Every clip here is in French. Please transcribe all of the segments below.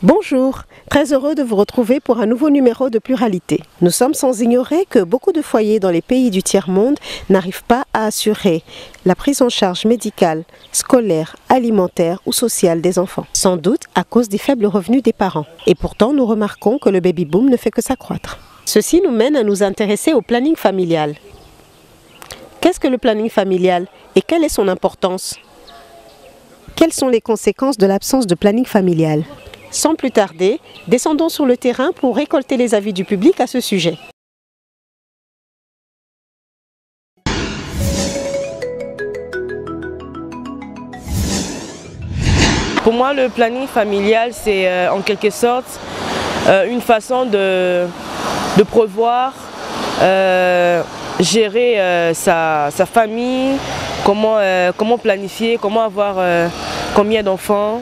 Bonjour, très heureux de vous retrouver pour un nouveau numéro de Pluralité. Nous sommes sans ignorer que beaucoup de foyers dans les pays du tiers-monde n'arrivent pas à assurer la prise en charge médicale, scolaire, alimentaire ou sociale des enfants. Sans doute à cause des faibles revenus des parents. Et pourtant, nous remarquons que le baby-boom ne fait que s'accroître. Ceci nous mène à nous intéresser au planning familial. Qu'est-ce que le planning familial et quelle est son importance? Quelles sont les conséquences de l'absence de planning familial? Sans plus tarder, descendons sur le terrain pour récolter les avis du public à ce sujet. Pour moi, le planning familial, c'est en quelque sorte une façon de prévoir, gérer sa famille, comment planifier, comment avoir combien d'enfants.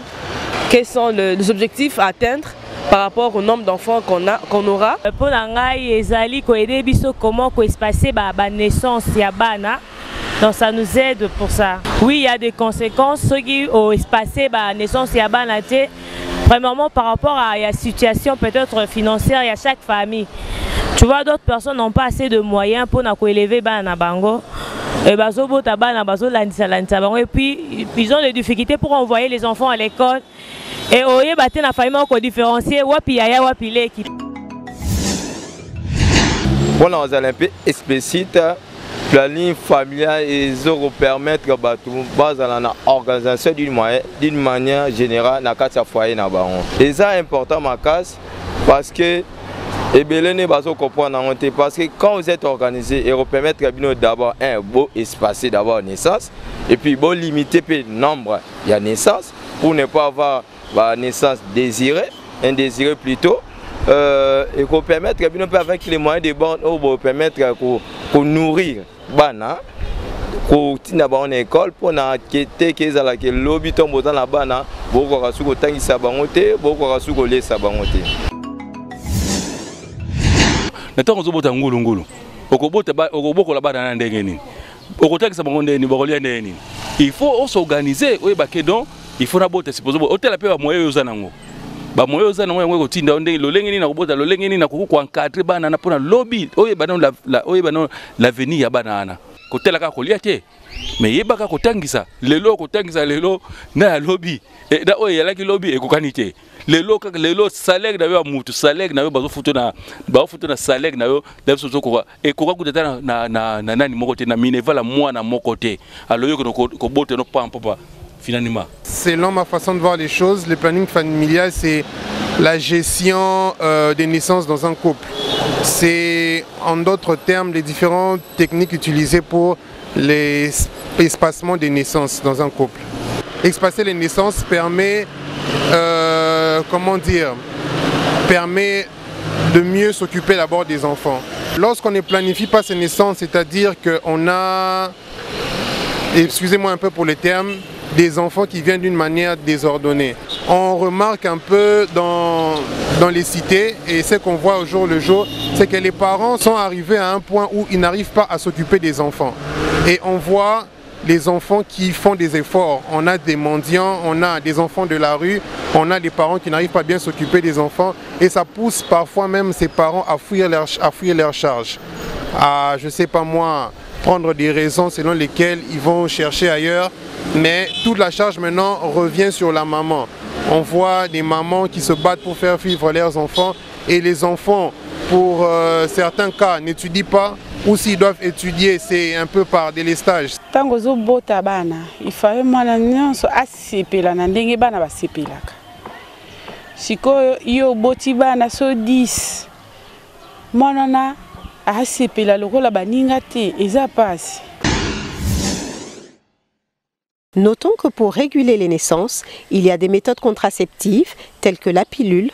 Quels sont les objectifs à atteindre par rapport au nombre d'enfants qu'on aura. Pour ngai ezali ko aider biso comment ko espacer ba naissance ya bana. Donc ça nous aide pour ça. Oui, il y a des conséquences ceux qui ont espacé ba naissance ya bana té. Premièrement par rapport à la situation peut-être financière ya chaque famille. Tu vois, d'autres personnes n'ont pas assez de moyens pour élever bana bango. Et puis ils ont des difficultés pour envoyer les enfants à l'école. Et oye baté na famille ko différencier wapi yaya wapi leki. Pour les Olympiques explicites, planning familial et zéro permettre que batu base na organisation d'une manière générale na kati ya foyer na bango. Et ça important ma casse parce que et belene bazo comprendre parce que quand vous êtes organisé et vous permettre d'abord un beau espace d'avoir naissance et puis bon limiter le nombre il y a naissance pour ne pas avoir naissance désirée, indésirée plutôt et qu'on permettre avec les moyens de bande ou permettre qu'on nourrir bana qu'on tina en école pour na quitter que ça la que lobby tombe dans la bana beaucoup rasu ko tangisa bangote beaucoup rasu ko lesa bangote. Nataka uzobota ngulu okoboko la bana ndenge nini okotakisa bango ndeni bakolia ndeni il faut s'organiser oyeba ke donc il faut na bota supposé hôtel pe ba moyo yoza nango ba moyo yoza nango yango kotinda ndenge lolenge nini na kobota lolenge nini na ko encadrer bana na pona lobby oyeba non l'avenir ya bana ana kotela ka kolia te mais yebaka kotangisa lelo na lobby et da oyo yalaki lobby ekokanite lelo salaire na yo mutu salaire na yo bazofuto na salaire na yo dabiso zoko e koka kutata na nani moko te na minevala mwana moko te aloyo ko bote no pampa finalement. Selon ma façon de voir les choses, le planning familial c'est la gestion des naissances dans un couple. C'est en d'autres termes les différentes techniques utilisées pour l'espacement des naissances dans un couple. Espacer les naissances permet permet de mieux s'occuper d'abord des enfants. Lorsqu'on ne planifie pas ces naissances, c'est-à-dire qu'on a, excusez-moi un peu pour les termes, des enfants qui viennent d'une manière désordonnée. On remarque un peu dans les cités, et ce qu'on voit au jour le jour, c'est que les parents sont arrivés à un point où ils n'arrivent pas à s'occuper des enfants. Et on voit les enfants qui font des efforts. On a des mendiants, on a des enfants de la rue, on a des parents qui n'arrivent pas bien à s'occuper des enfants et ça pousse parfois même ces parents à fuir leur charge. À, je sais pas moi, prendre des raisons selon lesquelles ils vont chercher ailleurs, mais toute la charge maintenant revient sur la maman. On voit des mamans qui se battent pour faire vivre leurs enfants et les enfants, pour certains cas, n'étudient pas. Ou s'ils doivent étudier, c'est un peu par délestage. Tango zo bota bana, il fallait mwana nyonso asepela na ndenge bana basepelaka. Sikoyo yo boti bana so 10. Mwana na asepela lokola baninga te eza pasi. Notons que pour réguler les naissances, il y a des méthodes contraceptives telles que la pilule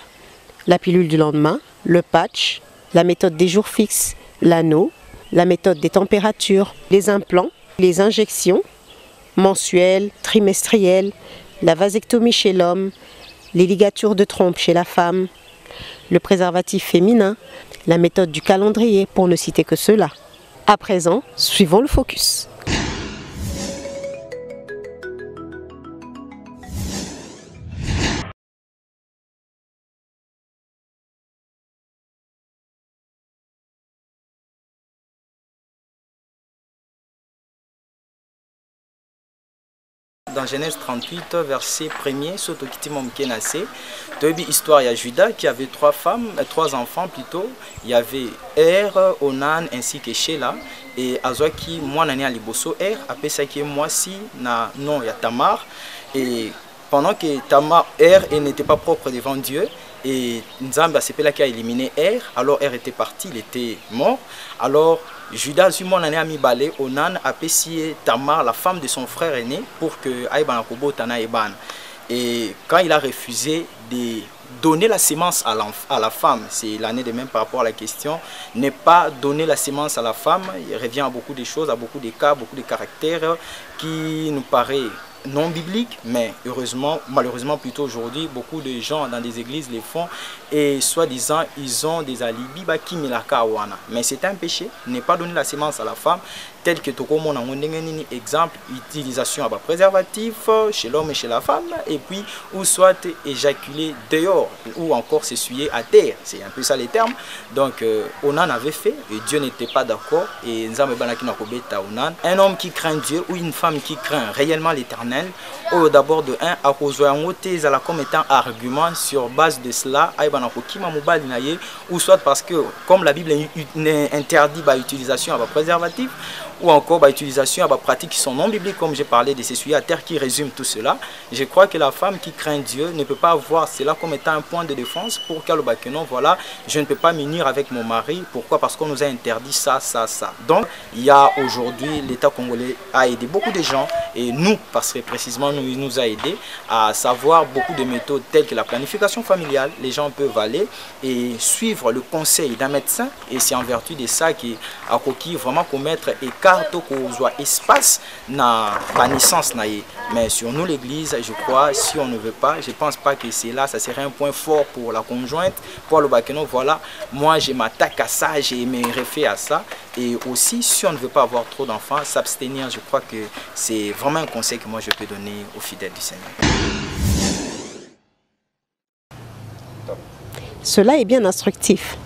du lendemain, le patch, la méthode des jours fixes, l'anneau, la méthode des températures, les implants, les injections mensuelles, trimestrielles, la vasectomie chez l'homme, les ligatures de trompe chez la femme, le préservatif féminin, la méthode du calendrier pour ne citer que cela. À présent, suivons le focus. Dans Genèse 38, verset 1er, histoire, il y a Judas qui avait trois enfants plutôt. Il y avait Onan ainsi que Sheila. Et Azwaki, moi, nani a liboso après ça qui moi si na non il y a Tamar. Et pendant que Tamar n'était pas propre devant Dieu, et Nzamba c'est là qui a éliminé alors était parti, il était mort. Alors Judas mon année a mis balé Onan a pessié Tamar, la femme de son frère aîné, pour que Aïban Kobo Tana Eban. Et quand il a refusé de donner la sémence à la femme, c'est l'année de même par rapport à la question, ne pas donner la sémence à la femme, il revient à beaucoup de choses, à beaucoup de cas, beaucoup de caractères qui nous paraît non biblique, mais heureusement, malheureusement plutôt aujourd'hui, beaucoup de gens dans des églises les font et soi-disant ils ont des alibis qui milaka wana. Mais c'est un péché, ne pas donner la sémence à la femme, tel que Tokomo n'a exemple, utilisation à préservatif chez l'homme et chez la femme, et puis ou soit éjaculer dehors, ou encore s'essuyer à terre, c'est un peu ça les termes. Donc on en avait fait et Dieu n'était pas d'accord. Et un homme qui craint Dieu ou une femme qui craint réellement l'Éternel, d'abord de un à comme étant argument sur base de cela, ou soit parce que comme la Bible interdit l'utilisation à préservatif, ou encore l'utilisation à pratiques qui sont non bibliques, comme j'ai parlé de s'essuyer à terre qui résume tout cela. Je crois que la femme qui craint Dieu ne peut pas voir cela comme étant un point de défense pour qu'elle non, voilà, je ne peux pas m'unir avec mon mari. Pourquoi? Parce qu'on nous a interdit ça, ça, ça. Donc, il y a aujourd'hui, l'État congolais a aidé beaucoup de gens, et nous, parce que précisément, il nous a aidé à savoir beaucoup de méthodes telles que la planification familiale. Les gens peuvent aller et suivre le conseil d'un médecin, et c'est en vertu de ça qui a vraiment commettre carte qu'on espace na la naissance naïe. Mais sur nous l'église, je crois, si on ne veut pas, je pense pas que c'est là, ça serait un point fort pour la conjointe, pour le bakeno. Voilà, moi je m'attaque à ça, je me réfère à ça. Et aussi, si on ne veut pas avoir trop d'enfants, s'abstenir, je crois que c'est vraiment un conseil que moi je peux donner aux fidèles du Seigneur. Cela est bien instructif.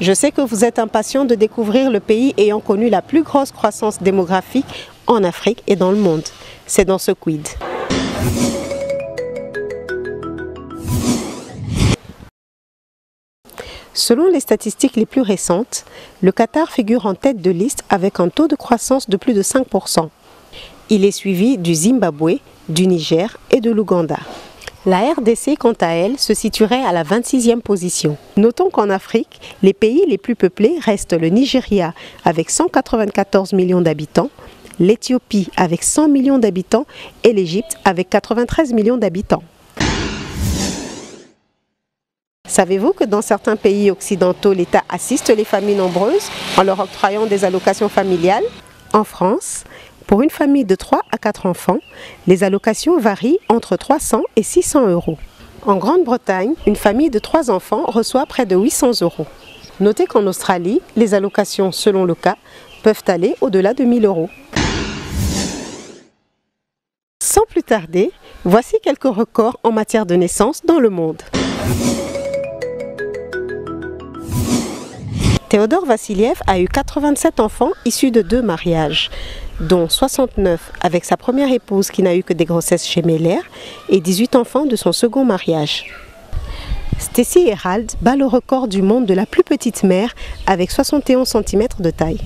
Je sais que vous êtes impatient de découvrir le pays ayant connu la plus grosse croissance démographique en Afrique et dans le monde. C'est dans ce quid. Selon les statistiques les plus récentes, le Qatar figure en tête de liste avec un taux de croissance de plus de 5%. Il est suivi du Zimbabwe, du Niger et de l'Ouganda. La RDC, quant à elle, se situerait à la 26e position. Notons qu'en Afrique, les pays les plus peuplés restent le Nigeria avec 194 millions d'habitants, l'Éthiopie avec 100 millions d'habitants et l'Égypte avec 93 millions d'habitants. Savez-vous que dans certains pays occidentaux, l'État assiste les familles nombreuses en leur octroyant des allocations familiales? En France, pour une famille de 3 à 4 enfants, les allocations varient entre 300 et 600 euros. En Grande-Bretagne, une famille de 3 enfants reçoit près de 800 euros. Notez qu'en Australie, les allocations, selon le cas, peuvent aller au-delà de 1000 euros. Sans plus tarder, voici quelques records en matière de naissance dans le monde. Théodore Vassiliev a eu 87 enfants issus de 2 mariages, dont 69 avec sa première épouse qui n'a eu que des grossesses gémellaires et 18 enfants de son second mariage. Stacy Herald bat le record du monde de la plus petite mère avec 71 cm de taille.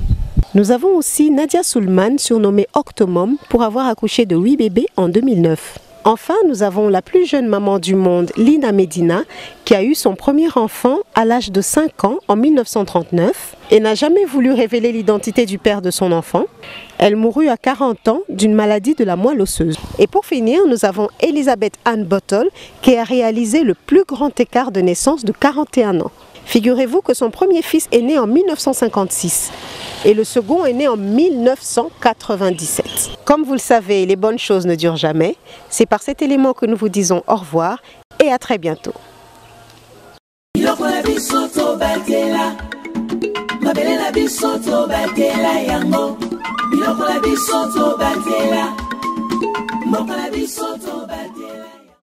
Nous avons aussi Nadia Soulman, surnommée Octomom, pour avoir accouché de 8 bébés en 2009. Enfin, nous avons la plus jeune maman du monde, Lina Medina, qui a eu son premier enfant à l'âge de 5 ans en 1939 et n'a jamais voulu révéler l'identité du père de son enfant. Elle mourut à 40 ans d'une maladie de la moelle osseuse. Et pour finir, nous avons Elizabeth Ann Bottle, qui a réalisé le plus grand écart de naissance de 41 ans. Figurez-vous que son premier fils est né en 1956 et le second est né en 1997. Comme vous le savez, les bonnes choses ne durent jamais. C'est par cet élément que nous vous disons au revoir et à très bientôt. mabele na biso tobatela yango biloko na biso tobatela mboka